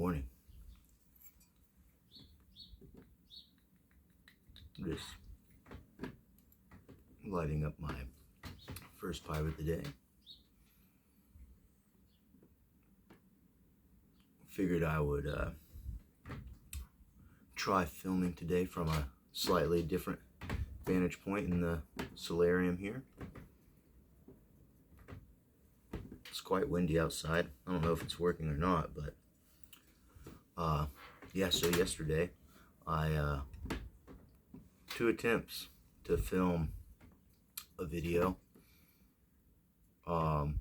morning. Just lighting up my first pipe of the day. Figured I would try filming today from a slightly different vantage point in the solarium here. It's quite windy outside. I don't know if it's working or not, but yeah, so yesterday I 2 attempts to film a video. The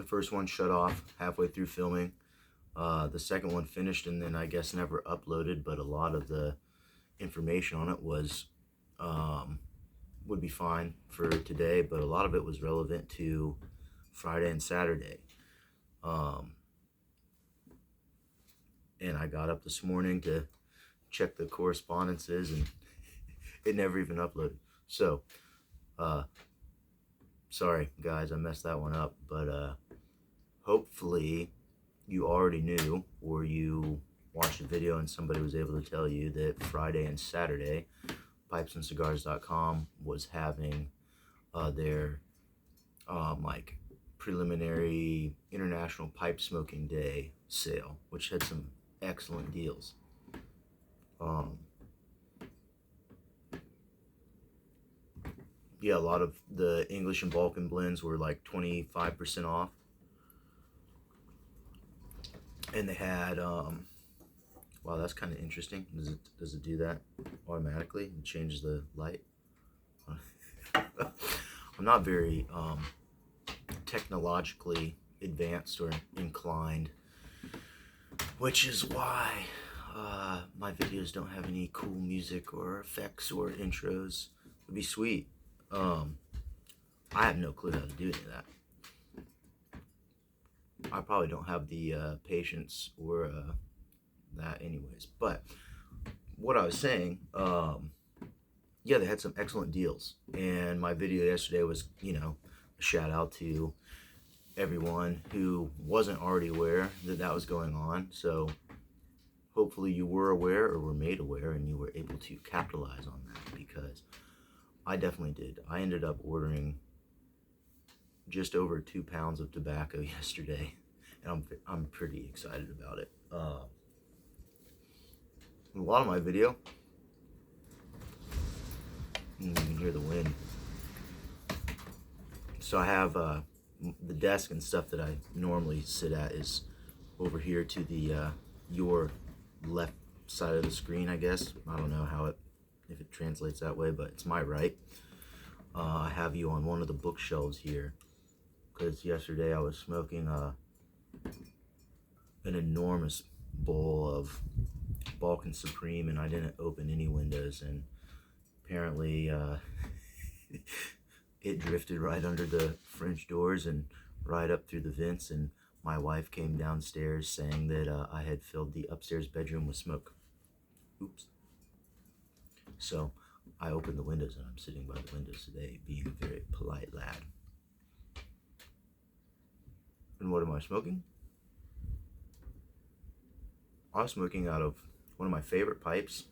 first one shut off halfway through filming. The second one finished and then I guess never uploaded, but a lot of the information on it was would be fine for today, but a lot of it was relevant to Friday and Saturday. And I got up this morning to check the correspondences and it never even uploaded. So, sorry guys, I messed that one up, but hopefully you already knew, or you watched the video and somebody was able to tell you that Friday and Saturday, pipesandcigars.com was having their like preliminary International Pipe Smoking Day sale, which had some excellent deals. Yeah, a lot of the English and Balkan blends were like 25% off. And they had, wow, that's kind of interesting. Does it do that automatically? It changes the light. I'm not very technologically advanced or inclined, which is why my videos don't have any cool music or effects or intros. It would be sweet. I have no clue how to do any of that. I probably don't have the patience or that anyways. But what I was saying, yeah, they had some excellent deals. And my video yesterday was, you know, a shout out to everyone who wasn't already aware that that was going on. So hopefully you were aware or were made aware and you were able to capitalize on that, because I definitely did. I ended up ordering just over 2 pounds of tobacco yesterday, and I'm pretty excited about it. A lot of my video, you can hear the wind. So I have the desk and stuff that I normally sit at is over here to the your left side of the screen, I guess. I don't know how if it translates that way, but it's my right. I have you on one of the bookshelves here, because yesterday I was smoking an enormous bowl of Balkan Supreme and I didn't open any windows, and apparently it drifted right under the French doors and right up through the vents, and my wife came downstairs saying that I had filled the upstairs bedroom with smoke. Oops. So I opened the windows and I'm sitting by the windows today, being a very polite lad. And what am I smoking? I was smoking out of one of my favorite pipes,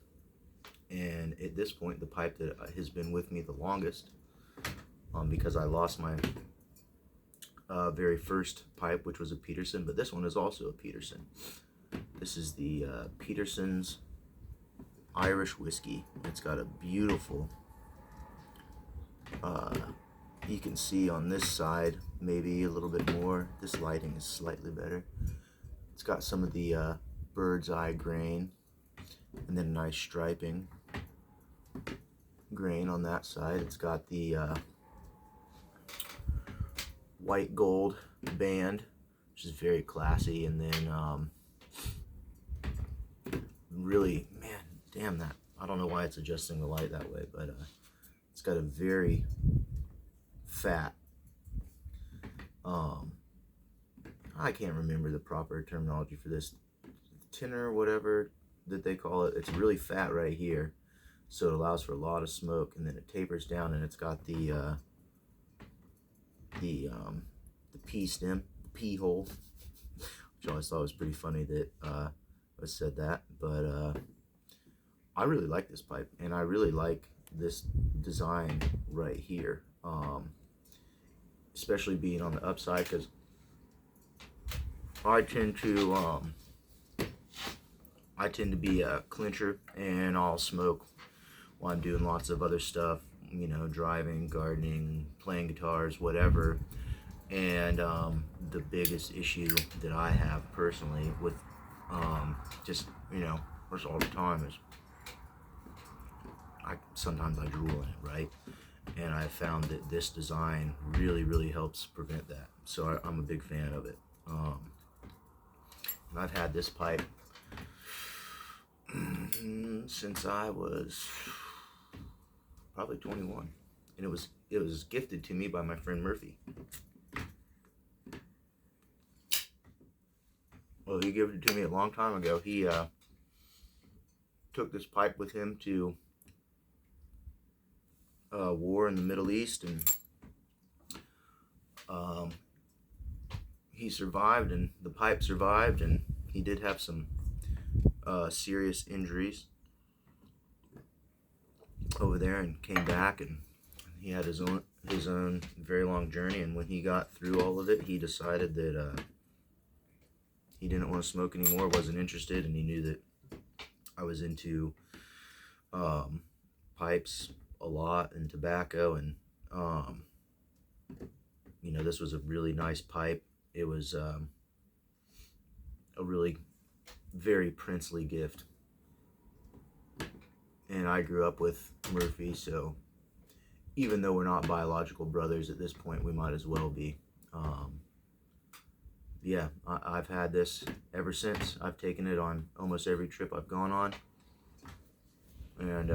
and at this point the pipe that has been with me the longest, because I lost my very first pipe, which was a Peterson, but this one is also a Peterson. This is the Peterson's Irish whiskey. It's got a beautiful, you can see on this side maybe a little bit more. This lighting is slightly better. It's got some of the bird's eye grain, and then nice striping grain on that side. It's got the white gold band, which is very classy, and then really, man, damn that. I don't know why it's adjusting the light that way, but it's got a very fat, I can't remember the proper terminology for this, tinner or whatever that they call it. It's really fat right here, so it allows for a lot of smoke, and then it tapers down, and it's got the P stem, the P hole. which I always thought was pretty funny that I said that. But I really like this pipe, and I really like this design right here, especially being on the upside, because I tend to be a clincher, and I'll smoke while I'm doing lots of other stuff, you know, driving, gardening, playing guitars, whatever. And the biggest issue that I have personally with just, you know, first all the time is sometimes I drool in it, right? And I found that this design really helps prevent that. So I'm a big fan of it. And I've had this pipe since I was probably 21, and it was gifted to me by my friend Murphy. Well, he gave it to me a long time ago. He took this pipe with him to war in the Middle East, and he survived, and the pipe survived, and he did have some serious injuries over there, and came back, and he had his own very long journey. And when he got through all of it, he decided that he didn't want to smoke anymore, wasn't interested, and he knew that I was into pipes a lot and tobacco, and you know, this was a really nice pipe. It was a really very princely gift, and I grew up with Murphy, so even though we're not biological brothers at this point, we might as well be. Yeah, I've had this ever since. I've taken it on almost every trip I've gone on, and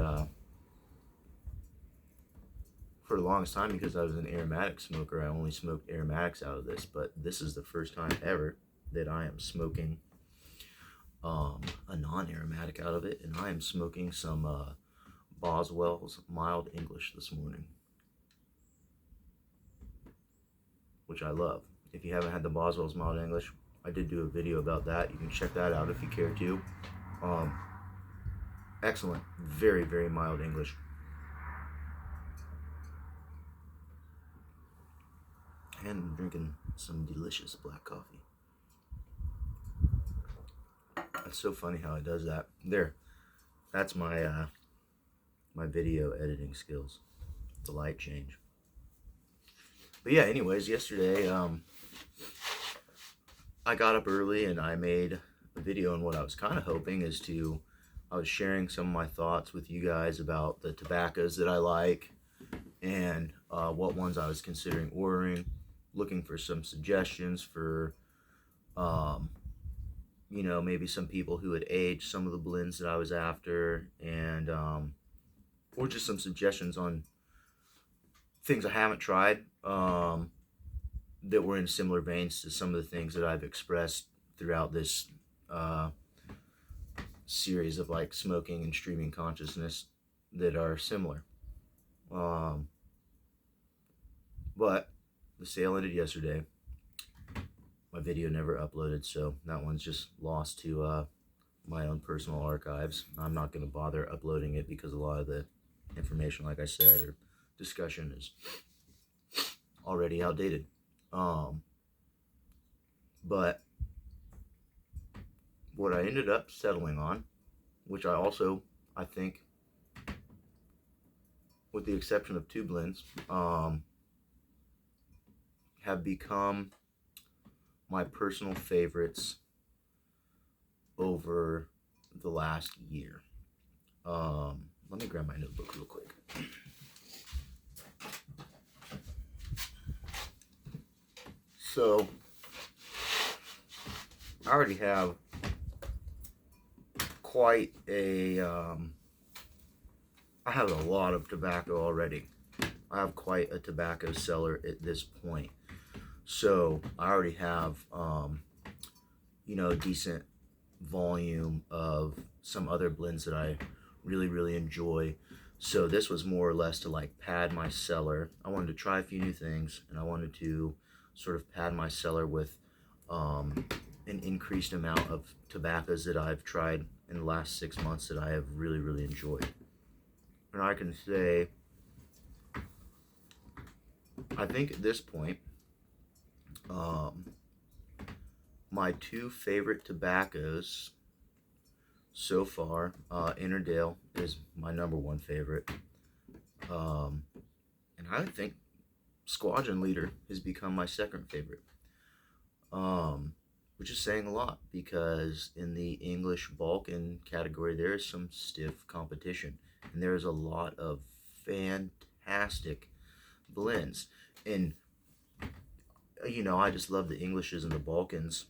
for the longest time, because I was an aromatic smoker, I only smoked aromatics out of this. But this is the first time ever that I am smoking a non-aromatic out of it, and I am smoking some Boswell's Mild English this morning, which I love. If you haven't had the Boswell's Mild English, I did do a video about that. You can check that out if you care to. Excellent, very mild English. And I'm drinking some delicious black coffee. It's so funny how it does that. There, that's my my video editing skills, the light change. But yeah, anyways, yesterday I got up early and I made a video, and what I was kind of hoping is I was sharing some of my thoughts with you guys about the tobaccos that I like, and what ones I was considering ordering, looking for some suggestions for you know, maybe some people who had aged some of the blends that I was after, and or just some suggestions on things I haven't tried that were in similar veins to some of the things that I've expressed throughout this series of like smoking and streaming consciousness that are similar. But the sale ended yesterday. My video never uploaded, so that one's just lost to my own personal archives. I'm not going to bother uploading it because a lot of the information, like I said, or discussion is already outdated. But what I ended up settling on, which I think, with the exception of two blends, have become my personal favorites over the last year. Let me grab my notebook real quick. So, I already have quite a, I have a lot of tobacco already. I have quite a tobacco cellar at this point. So, I already have, you know, a decent volume of some other blends that I really enjoy. So this was more or less to like pad my cellar. I wanted to try a few new things, and I wanted to sort of pad my cellar with an increased amount of tobaccos that I've tried in the last 6 months that I have really, really enjoyed. And I can say, I think at this point, um, my two favorite tobaccos so far, Interdale is my #1 favorite. Um, and I think Squadron Leader has become my second favorite. Um, which is saying a lot because in the English Balkan category, there is some stiff competition. And there is a lot of fantastic blends. And, I just love the Englishes and the Balkans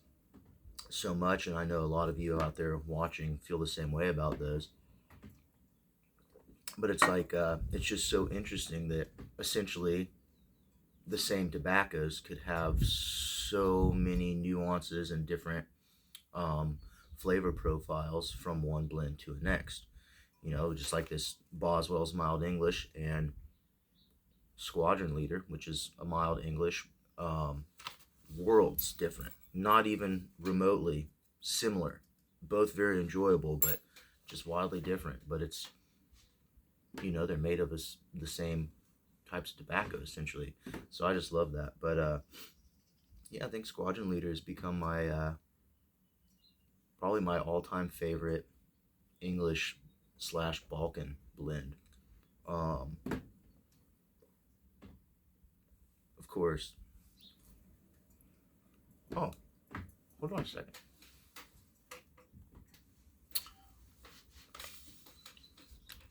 so much, and I know a lot of you out there watching feel the same way about those. But it's like, it's just so interesting that essentially the same tobaccos could have so many nuances and different flavor profiles from one blend to the next. Just like this Boswell's Mild English and Squadron Leader, which is a mild English, worlds different, not even remotely similar. Both very enjoyable, but just wildly different. But it's, they're made of the same types of tobacco essentially. So I just love that. But yeah, I think Squadron Leader has become my probably my all-time favorite English / Balkan blend. Of course. Oh, hold on a second.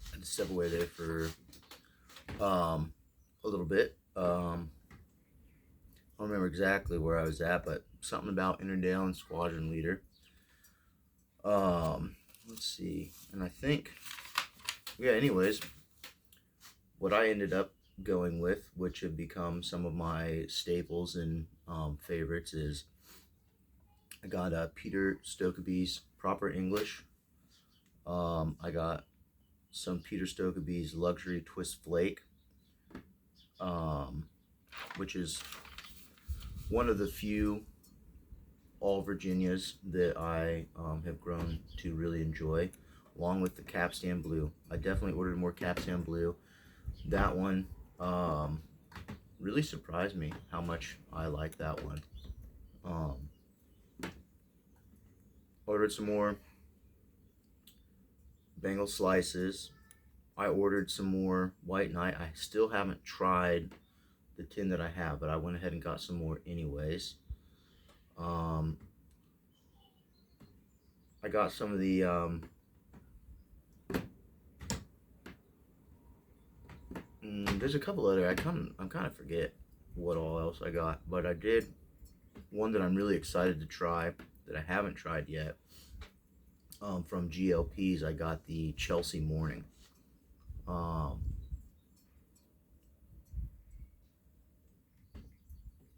I had to step away there for a little bit. I don't remember exactly where I was at, but something about Interdale and Squadron Leader. Let's see. And I think, yeah, anyways, what I ended up going with, which have become some of my staples and favorites, is I got Peter Stokkebye's Proper English. I got some Peter Stokkebye's Luxury Twist Flake, which is one of the few all Virginias that I have grown to really enjoy, along with the Capstan Blue. I definitely ordered more Capstan Blue. That one really surprised me how much I like that one. Ordered some more Bengal Slices. I ordered some more White Knight. I still haven't tried the tin that I have, but I went ahead and got some more anyways. I got some of the there's a couple other, I'm kind of forget what all else I got, but I did one that I'm really excited to try that I haven't tried yet. From GLP's, I got the Chelsea Morning.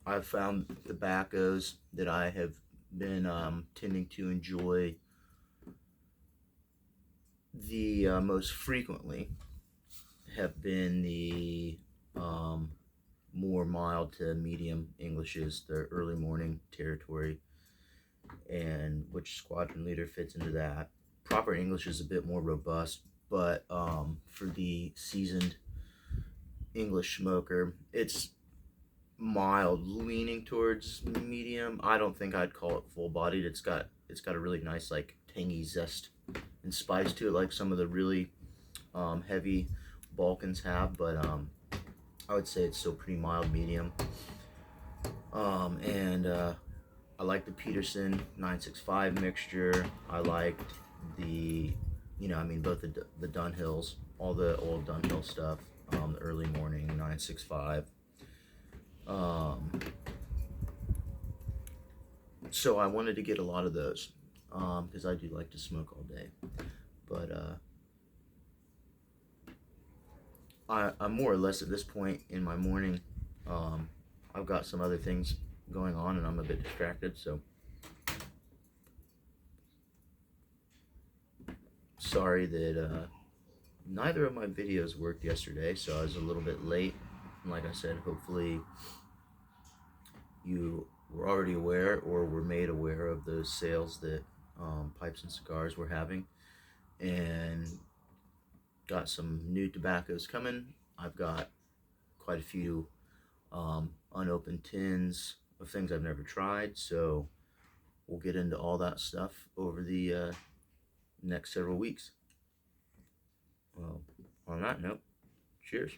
I've found tobaccos that I have been tending to enjoy the most frequently have been the more mild to medium Englishes, the early morning territory, and which Squadron Leader fits into that. Proper English is a bit more robust, but for the seasoned English smoker, it's mild, leaning towards medium. I don't think I'd call it full-bodied. It's got a really nice, like, tangy zest and spice to it, like some of the really heavy Balkans have, but I would say it's still pretty mild medium. And I like the Peterson 965 mixture. I liked the, both the Dunhills, all the old Dunhill stuff, the early morning 965. So I wanted to get a lot of those because I do like to smoke all day. But I'm more or less at this point in my morning. I've got some other things going on and I'm a bit distracted, so sorry that neither of my videos worked yesterday, so I was a little bit late. And like I said, hopefully you were already aware or were made aware of those sales that Pipes and Cigars were having, and got some new tobaccos coming. I've got quite a few unopened tins of things I've never tried, so we'll get into all that stuff over the next several weeks. Well, on that note, cheers.